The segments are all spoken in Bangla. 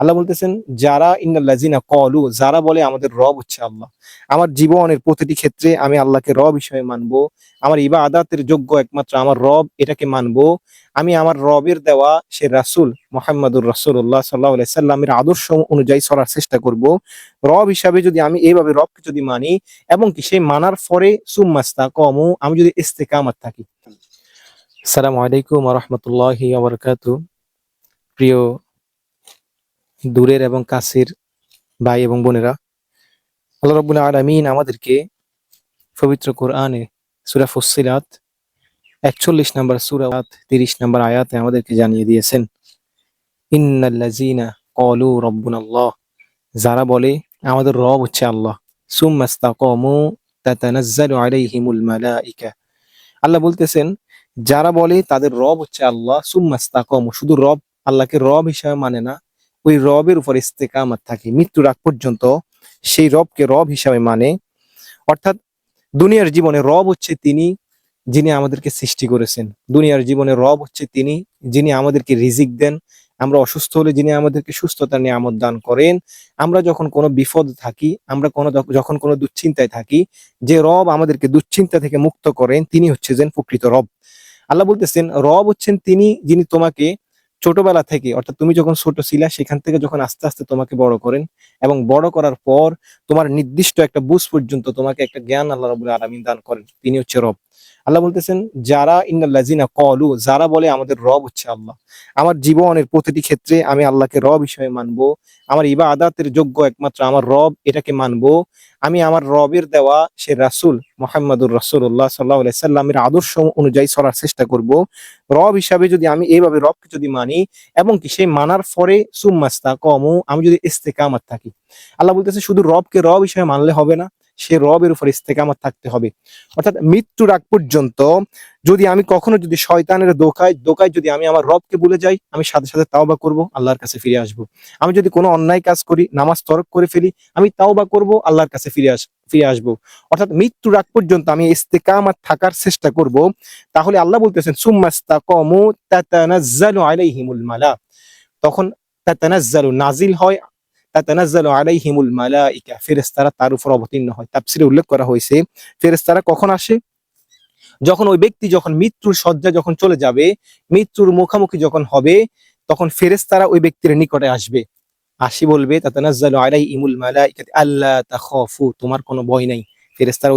আল্লাহ বলতেছেন, যারা ইন্নাল্লাযিনা ক্বালু, যারা বলে আমাদের রব হচ্ছে আল্লাহ। আমার জীবনের প্রতিটি ক্ষেত্রে আমি আল্লাহকে রব হিসেবে মানবো। আমার ইবাদাতের যোগ্য একমাত্র আমার রব, এটাকে মানবো। আমি আমার রবের দেওয়া সে রাসূল মুহাম্মাদুর রাসূলুল্লাহ সাল্লাল্লাহু আলাইহি সাল্লামের আদর্শ অনুযায়ী চলার চেষ্টা করব। রব হিসাবে যদি আমি এইভাবে রবকে যদি মানি এবং কি সেই মানার পরে সুম্মাস্তাকামু, আমি যদি ইস্তেকামাত থাকি। আসসালামু আলাইকুম ওয়া রাহমাতুল্লাহি ওয়া বারাকাতুহু। প্রিয় দূরের এবং কাছের ভাই এবং বোনেরা, আল্লাহ রাব্বুল আলামিন আমাদেরকে পবিত্র কোরআনে সূরা ফুসসিলাত ৪১ নম্বর সূরা ৩০ নম্বর আয়াতে আমাদেরকে জানিয়ে দিয়েছেন, ইন্নাল্লাযীনা ক্বালু রাব্বুনাল্লাহ, যারা বলে আমাদের রব হচ্ছে আল্লাহ, সুম্মাস্তাকামু তাতানাজ্জালু আলাইহিমুল মালাইকা। আল্লাহ বলতেছেন, যারা বলে তাদের রব হচ্ছে আল্লাহ, সুম্মাস্তাকামু, শুধু রব আল্লাহকে রব হিসাবে মানে না, ওই রবের উপর ইস্তেকামাত থাকে, মৃত্যুর আগ পর্যন্ত সেই রবকে রব হিসাবে মানে। অর্থাৎ দুনিয়ার জীবনে রব হচ্ছে তিনি, যিনি আমাদেরকে সৃষ্টি করেছেন। দুনিয়ার জীবনে রব হচ্ছে তিনি, যিনি আমাদেরকে রিজিক দেন। আমরা অসুস্থ হলে যিনি আমাদেরকে সুস্থতার নিয়ামত দান করেন। আমরা যখন কোনো বিপদ থাকি, আমরা যখন কোনো দুশ্চিন্তায় থাকি, যে রব আমাদেরকে দুশ্চিন্তা থেকে মুক্ত করেন, তিনি হচ্ছেন প্রকৃত রব। আল্লাহ বলতেছেন, রব হচ্ছেন তিনি, যিনি তোমাকে ছোটবেলা থেকে, অর্থাৎ তুমি যখন ছোট ছিলা সেখান থেকে যখন আস্তে আস্তে তোমাকে বড় করেন, এবং বড় করার পর তোমার নির্দিষ্ট একটা বুঝ পর্যন্ত তোমাকে একটা জ্ঞান আল্লাহ রাব্বুল আলামিন দান করেন, তিনি হচ্ছে রব। আল্লাহ বলতেছেন, যারা ইন্নাল্লাযিনা ক্বালু, যারা বলে আমাদের রব হচ্ছে আল্লাহ। আমার জীবনের প্রতিটি ক্ষেত্রে আমি আল্লাহকে রব হিসেবে মানবো। আমার ইবাদাতের যোগ্য একমাত্র আমার রব, এটাকে মানবো। আমি আমার রবের দেওয়া সে রাসূল মুহাম্মাদুর রাসূলুল্লাহ সাল্লাল্লাহু আলাইহি সাল্লামের আদর্শ অনুযায়ী চলার চেষ্টা করব। রব হিসাবে যদি আমি এইভাবে রবকে যদি মানি এবং কি সেই মানার পরে সুম্মাস্তাকামু, আমি যদি ইস্তেকামাত থাকি। আল্লাহ বলতেছে, শুধু রবকে রব হিসেবে মানলে হবে না, সে রবের উপর ইস্তেকামাত থাকতে হবে। অর্থাৎ মৃত্যুর আগ পর্যন্ত যদি আমি কখনো যদি শয়তানের দোকায় যদি আমি আমার রবকে ভুলে যাই, আমি সাথে সাথে তাওবা করব, আল্লাহর কাছে ফিরে আসব। আমি যদি কোনো অন্যায় কাজ করি, নামাজ তরক করে ফেলি, আমি তাওবা করব, আল্লাহর কাছে ফিরে আসব। অর্থাৎ মৃত্যুর আগ পর্যন্ত আমি ইস্তেকামাত থাকার চেষ্টা করব। তাহলে আল্লাহ বলতেছেন, সুম্মাস্তাকামু তাতানাজ্জালু আলাইহিমুল মালা, তখন তাতানাজ্জালু নাজিল হয়, তাতানাজ্জালু আলাইহিমুল মালাইকা, ফেরেশতারা তার উপর অবতীর্ণ হয়। তাফসীরে উল্লেখ করা হয়েছে, ফেরেশতারা কখন আসে? যখন ওই ব্যক্তি যখন মৃত্যুর শয্যা যখন চলে যাবে, মৃত্যুর মুখোমুখি যখন হবে, তখন ফেরেশতারা ওই ব্যক্তির নিকটে আসবে, আসি বলবে, তাতানাজ্জালু আলাইহিমুল মালাইকাতু আল্লা তাখাফু, তোমার কোনো ভয় নাই। ফেরেশতারা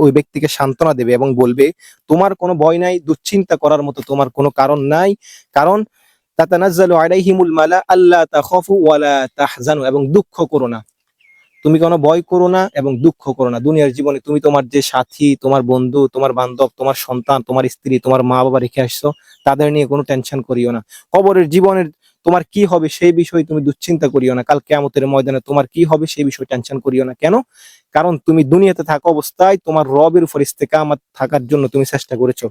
ওই ব্যক্তিকে সান্ত্বনা দেবে এবং বলবে, তোমার কোনো ভয় নাই, দুশ্চিন্তা করার মতো তোমার কোনো কারণ নাই। কারণ তাতানাজ্জালু আলাইহিমুল মালা আল্লা তাখাফু ওয়ালা তাহজানু, এবং দুঃখ করো না, তুমি কোনো ভয় করো না এবং দুঃখ করো না। দুনিয়ার জীবনে তুমি তোমার যে সাথী, তোমার বন্ধু, তোমার বান্ধব, তোমার সন্তান, তোমার স্ত্রী, তোমার মা বাবা রেখে আসছো, তাদের নিয়ে কোনো টেনশন করিও না। কবরের জীবনের তোমার কি হবে সেই বিষয়ে তুমি দুশ্চিন্তা করিও না। কাল কিয়ামতের ময়দানে তোমার কি হবে সেই বিষয়ে টেনশন করিও না। কেন? কারণ তুমি দুনিয়াতে থাকা অবস্থায় তোমার রবের উপর ইস্তেকামাত থাকার জন্য তুমি চেষ্টা করেছো।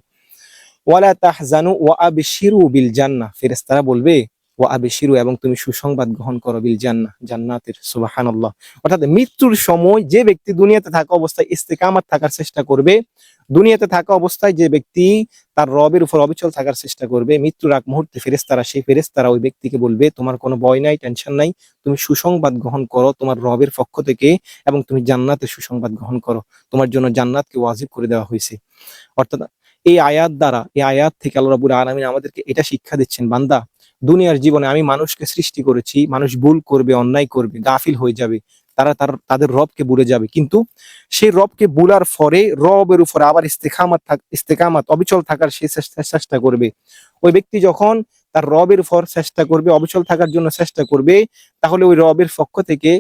ওয়ালা তাহজানু ওয়া আবশিরু বিল জান্নাহ, ফেরেশতারা বলবে ওয়া আবশিরু, এবং তুমি সুসংবাদ গ্রহণ করো, বিল জান্নাহ, জান্নাতের। সুবহানাল্লাহ। অর্থাৎ মৃত্যুর সময় যে ব্যক্তি দুনিয়াতে থাকা অবস্থায় ইস্তেকামাত থাকার চেষ্টা করবে, দুনিয়াতে থাকা অবস্থায় যে ব্যক্তি তার রবের উপর অবিচল থাকার চেষ্টা করবে, মৃত্যুর আগ মুহূর্তে ফেরেশতারা ওই ব্যক্তিকে বলবে, তোমার কোনো ভয় নাই, টেনশন নাই, তুমি সুসংবাদ গ্রহণ করো তোমার রবের পক্ষ থেকে, এবং তুমি জান্নাতের সুসংবাদ গ্রহণ করো, তোমার জন্য জান্নাতকে ওয়াজিব করে দেওয়া হয়েছে। অর্থাৎ এই আয়াত দ্বারা, এই আয়াত থেকে আল্লাহ রাব্বুল আলামিন আমাদেরকে এটা শিক্ষা দিচ্ছেন, বান্দা, দুনিয়ার জীবনে আমি মানুষকে সৃষ্টি করেছি, মানুষ ভুল করবে, অন্যায় করবে, গাফিল হয়ে যাবে, তাদের রবকে ভুলে যাবে। কিন্তু সেই রবকে ভুলার পরে রবের উপরে আবার ইস্তেকামাত অবিচল থাকার সে চেষ্টা করবে। ওই ব্যক্তি যখন তার রবের উপর চেষ্টা করবে, অবিচল থাকার জন্য চেষ্টা করবে, তাহলে ওই রবের পক্ষ থেকে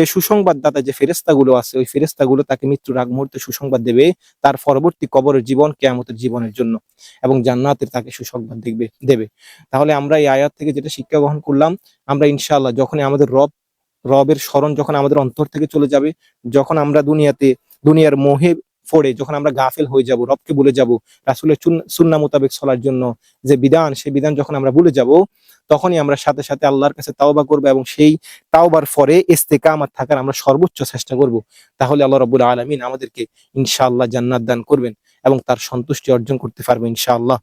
সুসংবাদদাতা যে ফেরেশতাগুলো আছে, ওই ফেরেশতাগুলো তাকে মৃত্যুর আগ মুহূর্তে সুসংবাদ দেবে তার পরবর্তী কবরের জীবন, কিয়ামতের জীবনের জন্য, এবং জান্নাতের তাকে সুসংবাদ দেবে। তাহলে আমরা এই আয়াত থেকে যেটা শিক্ষা গ্রহণ করলাম, আমরা ইনশাআল্লাহ যখনই আমাদের রবের স্মরণ যখন আমাদের অন্তর থেকে চলে যাবে, যখন আমরা দুনিয়ার মোহে পড়ে যখন আমরা গাফেল হয়ে যাব, রবকে ভুলে যাব, রাসূলের সুন্নাহ মোতাবেক চলার জন্য যে বিধান, সেই বিধান যখন আমরা ভুলে যাব, তখনই আমরা সাথে সাথে আল্লাহর কাছে তাওবা করব, এবং সেই তাওবার পরে ইস্তেকামাত থাকার আমরা সর্বোচ্চ চেষ্টা করব। তাহলে আল্লাহ রাব্বুল আলামিন আমাদেরকে ইনশাআল্লাহ জান্নাত দান করবেন এবং তার সন্তুষ্টি অর্জন করতে পারবো ইনশাআল্লাহ।